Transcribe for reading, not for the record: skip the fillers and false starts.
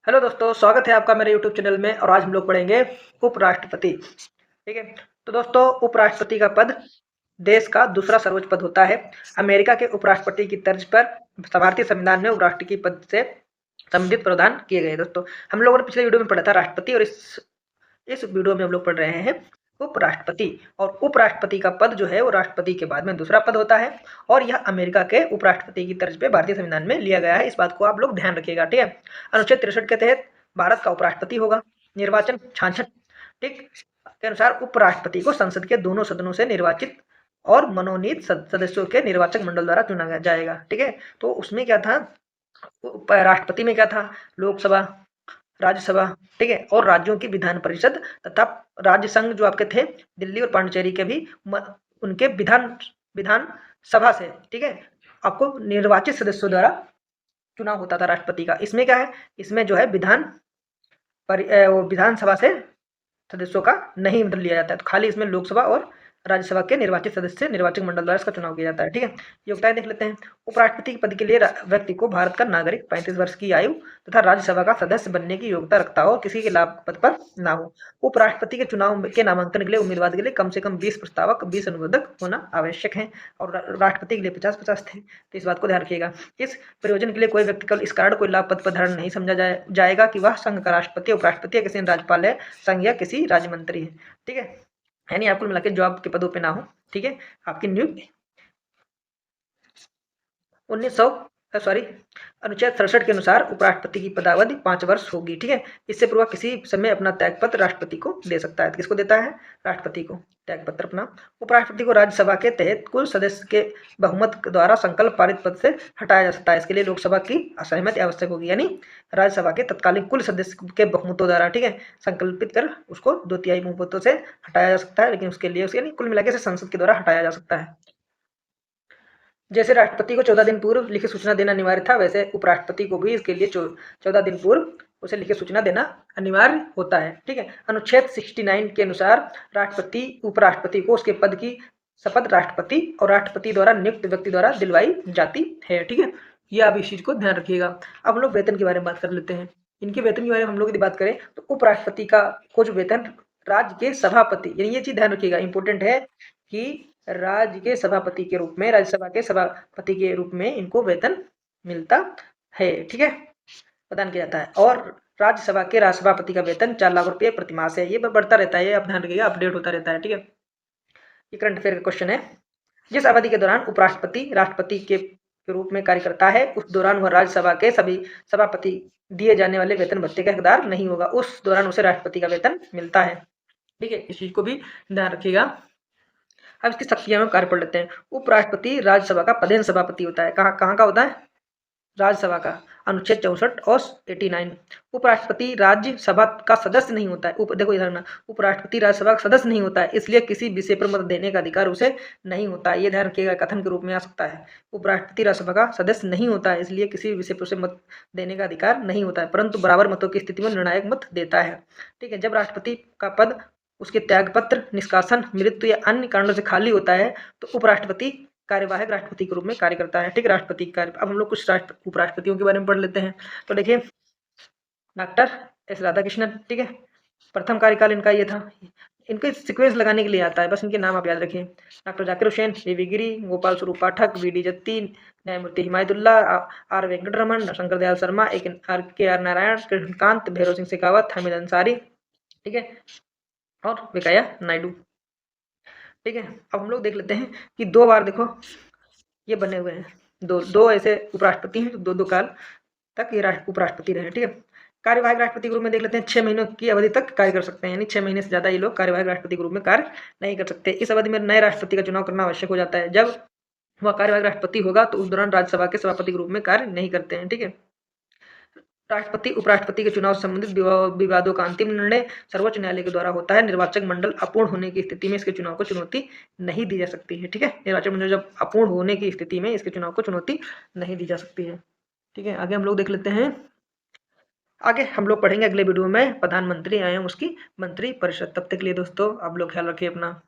Hello दोस्तों, स्वागत है आपका मेरे यूट्यूब चैनल में। और आज हम लोग पढ़ेंगे उपराष्ट्रपति। ठीक है। तो दोस्तों, उपराष्ट्रपति का पद देश का दूसरा सर्वोच्च पद होता है। अमेरिका के उपराष्ट्रपति की तर्ज पर भारतीय संविधान में उपराष्ट्रपति पद से संबंधित प्रावधान किए गए। दोस्तों, हम लोगों ने पिछले वीडियो में पढ़ा था राष्ट्रपति, और इस वीडियो में हम लोग पढ़ रहे हैं उपराष्ट्रपति। और उपराष्ट्रपति का पद जो है वो राष्ट्रपति के बाद में दूसरा पद होता है, और यह अमेरिका के उपराष्ट्रपति की तर्ज पे भारतीय संविधान में लिया गया है। इस बात को आप लोग ध्यान रखिएगा। ठीक है। अनुच्छेद 63 के तहत भारत का उपराष्ट्रपति होगा। निर्वाचन 66 ठीक के अनुसार उपराष्ट्रपति को संसद के दोनों सदनों से निर्वाचित और मनोनीत सदस्यों के निर्वाचक मंडल द्वारा चुना जाएगा। ठीक है। तो उसमें क्या था, राष्ट्रपति में क्या था, लोकसभा, राज्यसभा, ठीक है, और राज्यों की विधान परिषद तथा राज्य संघ जो आपके थे दिल्ली और पांडिचेरी के भी उनके विधान सभा से, ठीक है, आपको निर्वाचित सदस्यों द्वारा चुनाव होता था राष्ट्रपति का। इसमें क्या है, इसमें जो है विधानसभा से सदस्यों का नहीं बदल लिया जाता है। तो खाली इसमें लोकसभा और राज्यसभा के निर्वाचित सदस्य निर्वाचक मंडल द्वारा इसका चुनाव किया जाता है। ठीक है। योग्यताएं देख लेते हैं। उपराष्ट्रपति के पद के लिए व्यक्ति को भारत का नागरिक 35 वर्ष की आयु तथा राज्यसभा का सदस्य बनने की योग्यता रखता हो, किसी के लाभ पद पर ना हो। उपराष्ट्रपति के चुनाव के नामांकन के लिए उम्मीदवार के लिए कम से कम 20 प्रस्तावक, 20 अनुमोदक होना आवश्यक है, और राष्ट्रपति के लिए 50-50 थे। तो इस बात को ध्यान रखिएगा। इस प्रयोजन के लिए कोई व्यक्ति केवल इस कारण कोई लाभ पद पर धारण नहीं समझा जाएगा कि वह संघ का राष्ट्रपति, उपराष्ट्रपति या किसी राज्यपाल है, संघ या किसी राज्य मंत्री है। ठीक है। यानी आपको मिला के जो आपके पदों पे ना हो, ठीक है, आपकी नियुक्ति अनुच्छेद 67 के अनुसार उपराष्ट्रपति की पदावधि 5 वर्ष होगी। ठीक है। इससे पूर्व किसी समय अपना त्यागपत्र राष्ट्रपति को दे सकता है। तो किसको देता है? राष्ट्रपति को त्यागपत्र अपना। उपराष्ट्रपति को राज्यसभा के तहत कुल सदस्य के बहुमत द्वारा संकल्प पारित पद से हटाया जा सकता है। इसके लिए लोकसभा की असहमति आवश्यक होगी, यानी राज्यसभा के तत्कालीन कुल सदस्य के बहुमतों द्वारा, ठीक है, संकल्पित कर उसको 2/3 बहुमतों से हटाया जा सकता है। लेकिन उसके लिए यानी कुल मिलाकर संसद के द्वारा हटाया जा सकता है। जैसे राष्ट्रपति को 14 दिन पूर्व लिखित सूचना देना अनिवार्य था, वैसे उपराष्ट्रपति को भी इसके लिए 14 दिन पूर्व उसे लिखित सूचना देना अनिवार्य होता है। ठीक है। अनुच्छेद 69 के अनुसार राष्ट्रपति उपराष्ट्रपति को उसके पद की शपथ राष्ट्रपति और राष्ट्रपति द्वारा नियुक्त व्यक्ति द्वारा दिलवाई जाती है। ठीक है। ये आप इस चीज को ध्यान रखिएगा। अब हम लोग वेतन के बारे में बात कर लेते हैं। इनके वेतन के बारे में हम लोग यदि बात करें तो उपराष्ट्रपति का कुछ वेतन राज्य के सभापति, यानी ये चीज ध्यान रखिएगा, इंपॉर्टेंट है कि राज्य के सभापति के रूप में, राज्यसभा के सभापति के रूप में इनको वेतन मिलता है। ठीक है, प्रदान किया जाता है। और राज्यसभा के सभापति का वेतन 4 लाख रुपये प्रति माह है। ये बढ़ता रहता है, ये आप ध्यान रखिएगा, अपडेट होता रहता है। ठीक है। ये करंट अफेयर का क्वेश्चन है। जिस अवधि के दौरान उपराष्ट्रपति राष्ट्रपति के रूप में कार्य करता है, उस दौरान वह राज्यसभा के सभी सभापति दिए जाने वाले वेतन भत्ते का हकदार नहीं होगा। उस दौरान उसे राष्ट्रपति का वेतन मिलता है। ठीक है, इस चीज को भी ध्यान रखिएगा। अब इसकी शक्तियां में कार्य पढ़ लेते हैं। उपराष्ट्रपति राज्यसभा का पदेन सभापति होता है। कहाँ का होता है? राज्यसभा का। अनुच्छेद 64 और 89। उपराष्ट्रपति राज्यसभा का सदस्य नहीं होता है। देखो इधर, उपराष्ट्रपति राज्यसभा का सदस्य नहीं होता है, इसलिए किसी विषय पर मत देने का अधिकार उसे नहीं होता है। ये ध्यान रखिएगा, कथन के रूप में आ सकता है। उपराष्ट्रपति राज्यसभा का सदस्य नहीं होता है, इसलिए किसी विषय पर उसे मत देने का अधिकार नहीं होता है, परंतु बराबर मतों की स्थिति में निर्णायक मत देता है। ठीक है। जब राष्ट्रपति का पद उसके त्यागपत्र, निष्कासन, मृत्यु या अन्य कारणों से खाली होता है तो उपराष्ट्रपति कार्यवाहक राष्ट्रपति के रूप में कार्य करता है। ठीक है, राष्ट्रपति कार्य। अब हम लोग कुछ उपराष्ट्रपतियों के बारे में पढ़ लेते हैं। तो देखिए, डॉक्टर एस राधाकृष्णन, ठीक है, प्रथम कार्यकाल इनका ये था। इनके सीक्वेंस लगाने के लिए आता है, बस इनके नाम आप याद रखिए। डॉक्टर जाकिर हुसैन, वी गिरी, गोपाल स्वरूप पाठक, वी डी जत्ती, न्यायमूर्ति हिमायतुल्लाह, आर वेंकटरमन, शंकर दयाल शर्मा, आर नारायण, कृष्णकांत, भैरव सिंह शेखावत, हामिद अंसारी, ठीक है, और वेंकैया नायडू। ठीक है। अब हम लोग देख लेते हैं कि 2 बार देखो ये बने हुए हैं, दो ऐसे उपराष्ट्रपति हैं, तो 2 काल तक ये उपराष्ट्रपति रहे। ठीक है। कार्यवाहक राष्ट्रपति के रूप में देख लेते हैं, 6 महीनों की अवधि तक कार्य कर सकते हैं, यानी 6 महीने से ज्यादा ये लोग कार्यवाहक राष्ट्रपति के रूप में कार्य नहीं कर सकते। इस अवधि में नए राष्ट्रपति का चुनाव करना आवश्यक हो जाता है। जब वह कार्यवाहक राष्ट्रपति होगा तो उस दौरान राज्यसभा के सभापति के रूप में कार्य नहीं करते हैं। ठीक है। राष्ट्रपति उपराष्ट्रपति के चुनाव से संबंधित विवादों का अंतिम निर्णय सर्वोच्च न्यायालय के द्वारा होता है। निर्वाचक मंडल अपूर्ण होने की स्थिति में इसके चुनाव को चुनौती नहीं दी जा सकती है। ठीक है। निर्वाचक मंडल जब अपूर्ण होने की स्थिति में इसके चुनाव को चुनौती नहीं दी जा सकती है। ठीक है। आगे हम लोग देख लेते हैं। आगे हम लोग पढ़ेंगे अगले वीडियो में प्रधानमंत्री एवं उसकी मंत्री परिषद। तब तक के लिए दोस्तों आप लोग ख्याल रखिए अपना।